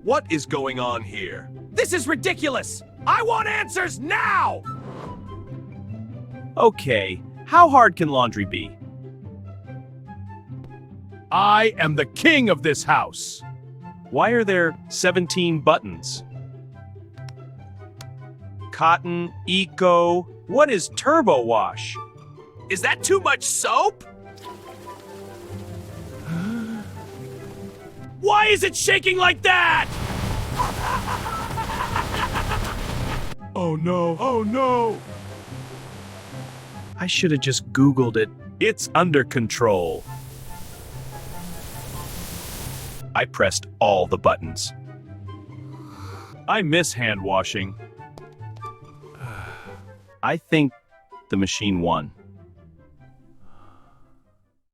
What is going on here? This is ridiculous! I want answers now! Okay, how hard can laundry be? I am the king of this house. Why are there 17 buttons? Cotton, eco, what is turbo wash? Is that too much soap? Why is it shaking like that? Oh no, oh no! I should have just Googled it. It's under control. I pressed all the buttons. I miss hand washing. I think the machine won.